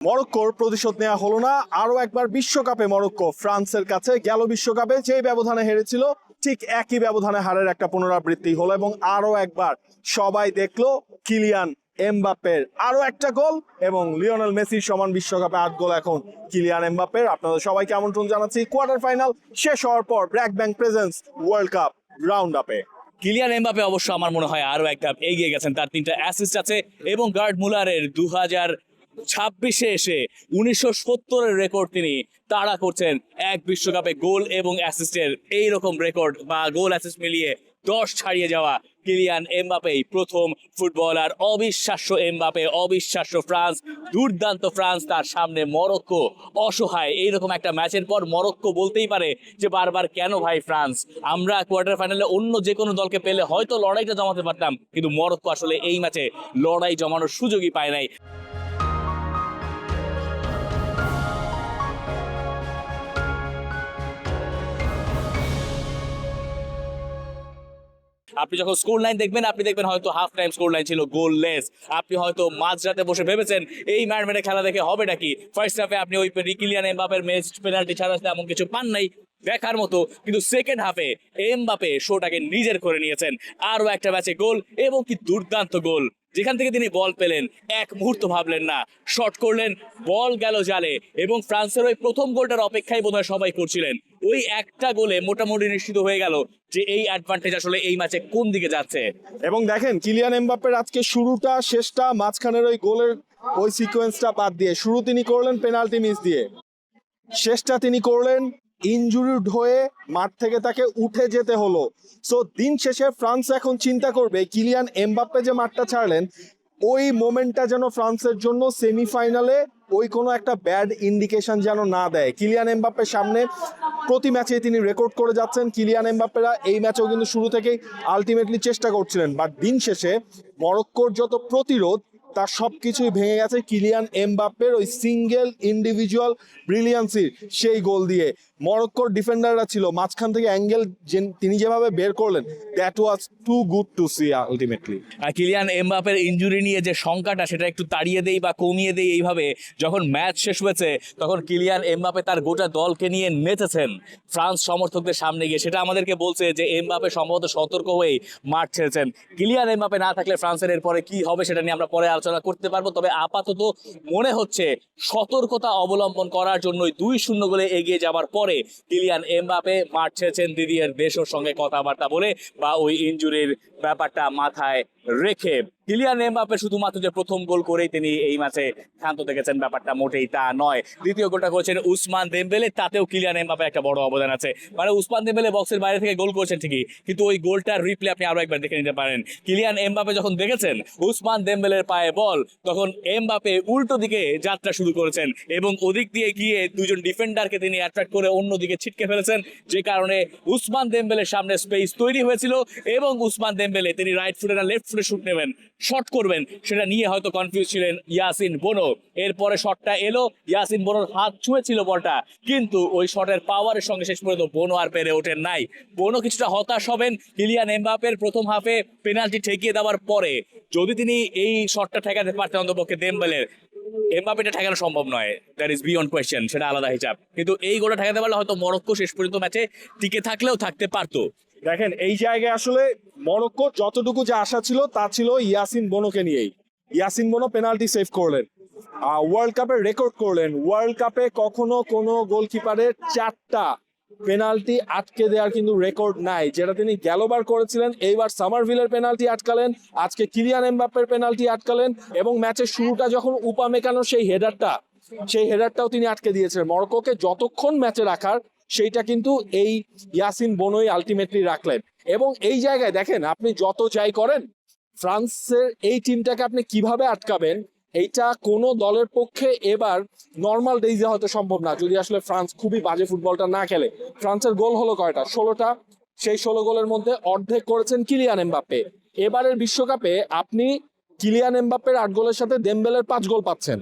মরক্কোর প্রতিশোধ নেওয়া হলো না। আরো একবার বিশ্বকাপে মরক্কো ফ্রান্সের কাছে গেল, বিশ্বকাপে যে ব্যবধানে হেরেছিল ঠিক একই ব্যবধানে হারের একটা পুনরাবৃত্তি হলো, এবং আরো একবার সবাই দেখলো কিলিয়ান এমবাপ্পের আরো একটা গোল, এবং লিওনেল মেসির সমান বিশ্বকাপে 8 গোল এখন কিলিয়ান এমবাপ্পের। আপনাদের সবাইকে আমন্ত্রণ জানাচ্ছি কোয়ার্টার ফাইনাল শেষ হওয়ার পর BRAC bank presence world cup round আপে। কিলিয়ান এমবাপ্পে অবশ্য আমার মনে হয় আরো একটা এগিয়ে গেছেন, তার 3টা অ্যাসিস্ট আছে এবং গার্ড মুলারের 2026-এ এসে 1970-এর রেকর্ড তিনি তাড়া করছেন। এক বিশ্বকাপে গোল এবং অ্যাসিস্টের এইরকম রেকর্ড বা গোল অ্যাসিস্ট মিলিয়ে 10 ছাড়িয়ে যাওয়া কিলিয়ান এমবাপ্পেই প্রথম ফুটবলার। অবিশ্বাস্য এমবাপ্পে, অবিশ্বাস্য ফ্রান্স, দুর্দান্ত ফ্রান্স, তার সামনে মরক্কো অসহায়। এইরকম একটা ম্যাচের পর মরক্কো বলতেই পারে যে বারবার কেন ভাই ফ্রান্স, আমরা কোয়ার্টার ফাইনালে অন্য যে কোনো দলকে পেলে হয়তো লড়াইটা জমাতে পারতাম, কিন্তু মরক্কো আসলে এই ম্যাচে লড়াই জমানোর সুযোগই পায় নাই। আপনি যখন স্কোর লাইন দেখবেন, আপনি দেখবেন হয়তো হাফ টাইম স্কোর লাইন ছিল গোললেস। আপনি হয়তো মাঝরাতে বসে ভেবেছেন এই ম্যাচে খেলা দেখে হবেটা কি। ফার্স্ট হাফে আপনি ওই কিলিয়ান এমবাপ্পের পেনাল্টি ছাড়া এমন কিছু পান নাই দেখার মতো, কিন্তু সেকেন্ড হাফে এমবাপ্পে শোটাকে নিজের করে নিয়েছেন। আরো একটা ম্যাচে গোল, এবং কি দুর্দান্ত গোল। যেখান থেকে তিনি বল পেলেন এক মুহূর্ত ভাবলেন না, শট করলেন, বল গেল জালে, এবং ফ্রান্সের ওই প্রথম গোলটার অপেক্ষায় বোধহয় সবাই করছিলেন। ওই একটা গোলে মোটামুটি নিশ্চিত হয়ে গেল যে এই অ্যাডভান্টেজ আসলে এই ম্যাচে কোন দিকে যাচ্ছে। এবং দেখেন কিলিয়ান এমবাপ্পের আজকে শুরুটা শেষটা মাঝখানের ওই গোলের ওই সিকোয়েন্সটা বাদ দিয়ে, শুরু তিনি করলেন পেনাল্টি মিস দিয়ে, শেষটা তিনি করলেন ইনজুরিড হয়ে মাঠ থেকে তাকে উঠে যেতে হলো। সো দিন শেষে ফ্রান্স এখন চিন্তা করবে কিলিয়ান এমবাপ্পে যে মাঠটা ছাড়লেন ওই মোমেন্টটা যেন ফ্রান্সের জন্য সেমিফাইনালে ওই কোনো একটা ব্যাড ইন্ডিকেশন যেন না দেয়। কিলিয়ান এমবাপ্পের সামনে প্রতি ম্যাচে তিনি রেকর্ড করে যাচ্ছেন। কিলিয়ান এমবাপ্পেরা এই ম্যাচেও কিন্তু শুরু থেকেই আলটিমেটলি চেষ্টা করছিলেন, বাট দিন শেষে মরক্কোর যত প্রতিরোধ তার সবকিছুই ভেঙে গেছে কিলিয়ান এমবাপ্পের ওই সিঙ্গেল ইন্ডিভিজুয়াল ব্রিলিয়ান্সির সেই গোল দিয়ে। মরক্কোর ডিফেন্ডাররা ছিল মাঝখান থেকে অ্যাঙ্গেল তিনি যেভাবে বের করলেন, that was too good to see ultimately. আর কিলিয়ান এমবাপ্পের ইনজুরি নিয়ে যে শঙ্কাটা, সেটা একটু তাড়িয়ে দেই বা কমিয়ে দেই এইভাবে, যখন ম্যাচ শেষ হয়েছে তখন কিলিয়ান এমবাপ্পে তার গোটা দলকে নিয়ে নেচেছেন ফ্রান্স সমর্থকদের সামনে গিয়ে। সেটা আমাদেরকে বলছে যে এমবাপ্পে সম্ভবত সতর্ক হয়েই মাঠ ছেড়েছেন। কিলিয়ান এমবাপ্পে না থাকলে ফ্রান্সের এরপরে কি হবে সেটা নিয়ে আমরা পরে আলোচনা করতে পারবো, তবে আপাতত মনে হচ্ছে সতর্কতা অবলম্বন করার জন্যই 2-0 গোলে এগিয়ে যাবার পরে কিলিয়ান এমবাপ্পে মাঠ ছেড়েছেন দিদিয়ের দেশোর সঙ্গে কথাবার্তা বলে বা ওই ইনজুরির ব্যাপারটা মাথায় রেখে। কিলিয়ান এমবাপ্পে শুধুমাত্র যে প্রথম গোল করেই তিনি এই ম্যাচে ক্ষান্ত দেখেছেন ব্যাপারটা মোটেই তা নয়। দ্বিতীয় গোলটা করেছেন উসমান দেমবেলে, তাতেও কিলিয়ান এমবাপ্পের একটা বড় অবদান আছে। মানে উসমান দেমবেলে বক্সের বাইরে থেকে গোল করেছেন ঠিকই, কিন্তু ওই গোলটার রিপ্লে আপনি আরো একবার দেখে নিতে পারেন। কিলিয়ান এমবাপ্পে যখন দেখেছেন উসমান দেমবেলের পায়ে বল, তখন এমবাপ্পে উল্টো দিকে যাত্রা শুরু করেছেন এবং ওদিক দিয়ে গিয়ে দুজন ডিফেন্ডারকে তিনি অ্যাট্রাক্ট করে অন্যদিকে ছিটকে ফেলেছেন, যে কারণে উসমান দেমবেলের সামনে স্পেস তৈরি হয়েছিল। এবং উসমান দেমবেলে তিনি রাইট ফুটে না লেফট ফুটে শুট নেবেন, শট করবেন, সেটা নিয়ে হয়তো কনফিউজ ছিলেন ইয়াসিন বোনো। এরপরে শটটা এলো, ইয়াসিন বোনোর হাত ছুঁয়েছিল বলটা, কিন্তু ওই শটের পাওয়ারের সঙ্গে শেষ পর্যন্ত বোনো আর পেরে ওঠেন নাই। বোনো কিছুটা হতাশ হবেন কিলিয়ান এমবাপ্পের প্রথম হাফে পেনাল্টি ঠেকিয়ে দেওয়ার পরে। যদি তিনি এই শটটা ঠেকাতে পারতেন অন্তপক্ষে দেমবেলের, এমবাপ্পেটা ঠেকানো সম্ভব নয়, দ্যাট ইজ বিয়ন্ড কোয়েশ্চেন, সেটা আলাদা হিসাব, কিন্তু এই গোলটা ঠেকাতে পারলে হয়তো মরক্কো শেষ পর্যন্ত ম্যাচে টিকে থাকলেও থাকতে পারতো। দেখেন এই জায়গায় আসলে মরক্কো যতটুকু যে আশা ছিল তা ছিল ইয়াসিন বোনোকে নিয়েই। ইয়াসিন বোনো পেনাল্টি সেভ করলেন, ওয়ার্ল্ড কাপে রেকর্ড করলেন। ওয়ার্ল্ড কাপে কখনো কোনো গোলকিপারের 4টা পেনাল্টি আটকে দেওয়ার কিন্তু রেকর্ড নাই, যেটা তিনি গেলবার করেছিলেন। এইবার সামারভিলের পেনাল্টি আটকালেন, আজকে কিলিয়ান এমবাপ্পের পেনাল্টি আটকালেন, এবং ম্যাচের শুরুটা যখন উপামেকানোর সেই হেডারটাও তিনি আটকে দিয়েছিলেন। মরক্কোকে যতক্ষণ ম্যাচে রাখার সেইটা কিন্তু এই ইয়াসিন বোনোই আলটিমেটলি রাখলেন। এবং এই জায়গায় দেখেন আপনি যত যাই করেন, ফ্রান্সের এই টিমটাকে আপনি কিভাবে আটকাবেন এইটা কোনো দলের পক্ষে এবার নর্মাল ডেইজে হয়তো সম্ভব না, যদি আসলে ফ্রান্স খুবই বাজে ফুটবলটা না খেলে। ফ্রান্সের গোল হলো কয়টা? 16টা। সেই 16 গোলের মধ্যে অর্ধেক করেছেন কিলিয়ান এমবাপ্পে। এবারের বিশ্বকাপে আপনি কিলিয়ান এমবাপ্পের 8 গোলের সাথে দেমবেলের 5 গোল পাচ্ছেন।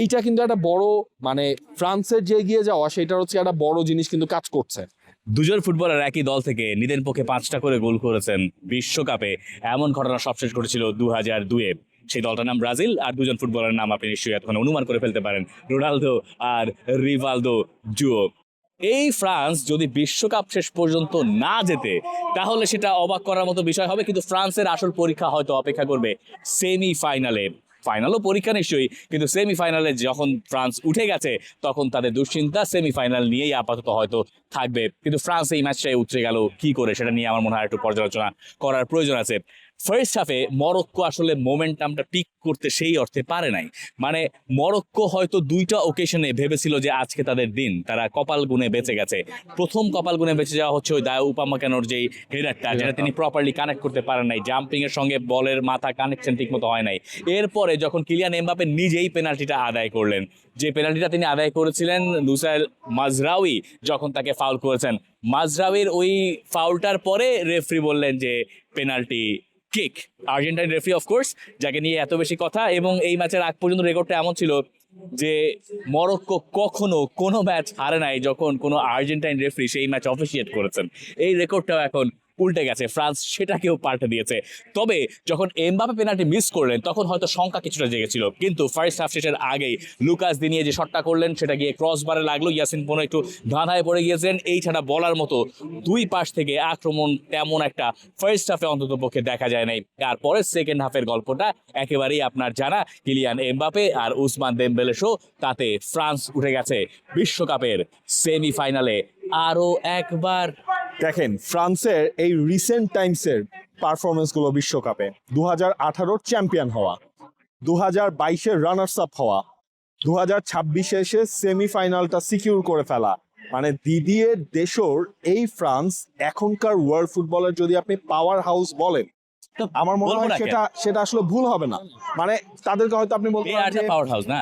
এইটা কিন্তু একটা বড়, মানে ফ্রান্সের যে এগিয়ে যাওয়া সেটার হচ্ছে একটা বড় জিনিস কিন্তু কাজ করছে। দুজন ফুটবলার একই দল থেকে নিজের পক্ষে 5টা করে গোল করেছেন বিশ্বকাপে, এমন ঘটনা সবশেষ ঘটেছিল 2002-এ। সেই দলটার নাম ব্রাজিল, আর দুজন ফুটবলারের নাম আপনি নিশ্চয়ই এতক্ষণ অনুমান করে ফেলতে পারেন, রোনালদো আর রিভালদো জুও। এই ফ্রান্স যদি বিশ্বকাপ শেষ পর্যন্ত না যেতে তাহলে সেটা অবাক করার মতো বিষয় হবে, কিন্তু ফ্রান্সের আসল পরীক্ষা হয়তো অপেক্ষা করবে সেমিফাইনালে। ফাইনালও পরীক্ষা নিশ্চয়ই, কিন্তু সেমিফাইনালে যখন ফ্রান্স উঠে গেছে তখন তাদের দুশ্চিন্তা সেমিফাইনাল নিয়েই আপাতত হয়তো থাকবে। কিন্তু ফ্রান্স এই ম্যাচটায় উতরে গেল কি করে, সেটা নিয়ে আমার মনে হয় একটু পর্যালোচনা করার প্রয়োজন আছে। ফার্স্ট হাফে মরক্কো আসলে মোমেন্টামটা পিক করতে সেই অর্থে পারে নাই। মানে মরক্কো হয়তো দুইটা ওকেশনে ভেবেছিল যে আজকে তাদের দিন, তারা কপাল গুনে বেঁচে গেছে। প্রথম কপাল গুনে বেঁচে যাওয়া হচ্ছে ওই দায় উপামাকানোর যেই হেডারটা, যেটা তিনি প্রপারলি কানেক্ট করতে পারেন নাই, জাম্পিং এর সঙ্গে বলের মাথা কানেকশন ঠিক মতো হয় নাই। এরপরে যখন কিলিয়ান এমবাপে নিজেই পেনাল্টিটা আদায় করলেন, যে পেনাল্টিটা তিনি আদায় করেছিলেন নুসাইল মাজরাউই যখন তাকে ফাউল করেছেন, মাজরাউইর ওই ফাউলটার পরে রেফারি বললেন যে penalty kick. Argentine referee of course, যাকে নিয়ে এত বেশি কথা, এবং এই ম্যাচের আগ পর্যন্ত রেকর্ডটা এমন ছিল যে মরক্কো কখনো কোনো ম্যাচ হারে নাই যখন কোনো আর্জেন্টাইন রেফারি সেই ম্যাচ অফিসিয়েট করেছেন। এই রেকর্ডটাও এখন উল্টে গেছে, ফ্রান্স সেটাকেও পাল্টে দিয়েছে। তবে যখন এমবাপে পেনাল্টি মিস করলেন তখন হয়তো শঙ্কা কিছুটা জেগেছিল, কিন্তু ফার্স্ট হাফ শেষের আগেই লুকাস দিনিয়ে যে শটটা করলেন সেটা গিয়ে ক্রসবারে লাগলো, ইয়াসিন বোনো একটু ধাঁধায় পড়ে গিয়েছেন। এই ছাড়া বলার মতো দুই পাশ থেকে আক্রমণ তেমন একটা ফার্স্ট হাফে অন্তত পক্ষে দেখা যায় নাই। তারপরে সেকেন্ড হাফের গল্পটা একেবারেই আপনার জানা, কিলিয়ান এমবাপে আর উসমান দেমবেলে শো, তাতে ফ্রান্স উঠে গেছে বিশ্বকাপের সেমিফাইনালে আরও একবার। দেখেন ফ্রান্সের এই রিসেন্ট টাইমসের পারফরমেন্সগুলো বিশ্বকাপে 2018 চ্যাম্পিয়ন হওয়া, 2022 রানার্স আপ হওয়া, 2026 এসে সেমিফাইনালটা সিকিউর করে ফেলা, মানে দিদিয়ের দেশর এই ফ্রান্স এখনকার ওয়ার্ল্ড ফুটবলের যদি আপনি পাওয়ার হাউস বলেন, আমার মনে হয় সেটা আসলে ভুল হবে না। মানে তাদেরকে হয়তো আপনি বলতে পারেন যে পাওয়ার হাউস না,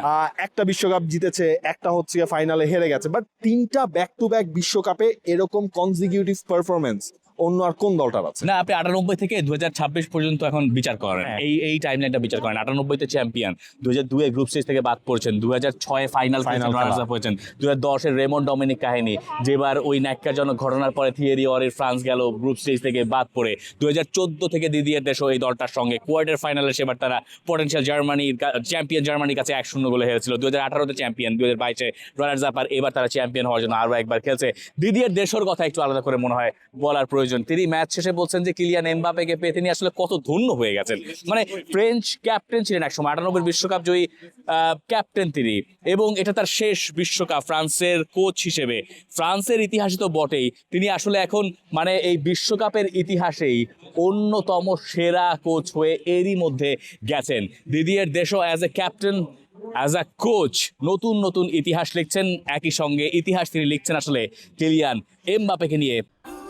একটা বিশ্বকাপ জিতেছে, একটা হচ্ছে ফাইনালে হেরে গেছে, বাট তিনটা ব্যাক টু ব্যাক বিশ্বকাপে এরকম কনজিকিউটিভ পারফরমেন্স অন্য আর কোন দলটার আছে? না, আপনি 98 থেকে 2026 পর্যন্ত এখন বিচার করেন, এই টাইমলাইনটা বিচার করেন। 98 তে চ্যাম্পিয়ন, 2002 এ গ্রুপ স্টেজ থেকে বাদ পড়ছেন, 2006 এ ফাইনাল রানার্স আপ হয়েছেন, 2010 এর রেমন ডমিনিক কাহিনী, যেবার ওই ন্যাক্কারজনক ঘটনার পরে থিয়েরি অরির ফ্রান্স গেল গ্রুপ স্টেজ থেকে বাদ পড়ে, 2014 থেকে দিদিয়ের দেশও এই দলটার সঙ্গে কোয়ার্টার ফাইনালে সেবার তারা পটেনশিয়াল জার্মানির চ্যাম্পিয়ন জার্মানির কাছে 1-0 গোলে হেরেছিল। 2018 তে চ্যাম্পিয়ন, 2022 এ রানার্স আপ, আর এবার তারা চ্যাম্পিয়ন হওয়ার জন্য আরো একবার খেলছে। দিদিয়ের দেশর কথা একটু আলাদা করে মনে হয় বলার প্রয়োজন। তিনি ম্যাচ শেষে বলছেন যে কিলিয়ান এমবাপেকে পেয়ে তিনি আসলে কত ধন্য হয়ে গেছেন। মানে ফ্রেঞ্চ ক্যাপ্টেন ছিলেন একসময়, 98 বিশ্বকাপ জয়ী ক্যাপ্টেন তিনি, এবং এটা তার শেষ বিশ্বকাপ ফ্রান্সের কোচ হিসেবে। ফ্রান্সের ইতিহাসে তো বটেই, তিনি আসলে এখন মানে এই বিশ্বকাপের ইতিহাসেই অন্যতম সেরা কোচ হয়ে এরই মধ্যে গেছেন। দিদিয়ের দেশও as a captain, as a coach নতুন নতুন ইতিহাস লিখছেন। একই সঙ্গে ইতিহাস তিনি লিখছেন আসলে কিলিয়ান এমবাপেকে নিয়ে।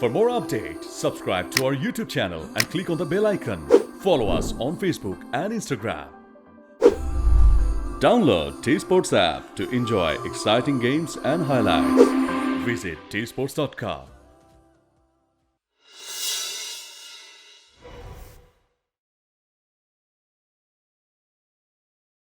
For more updates, subscribe to our YouTube channel and click on the bell icon. Follow us on Facebook and Instagram. Download T-Sports app to enjoy exciting games and highlights. Visit tsports.com.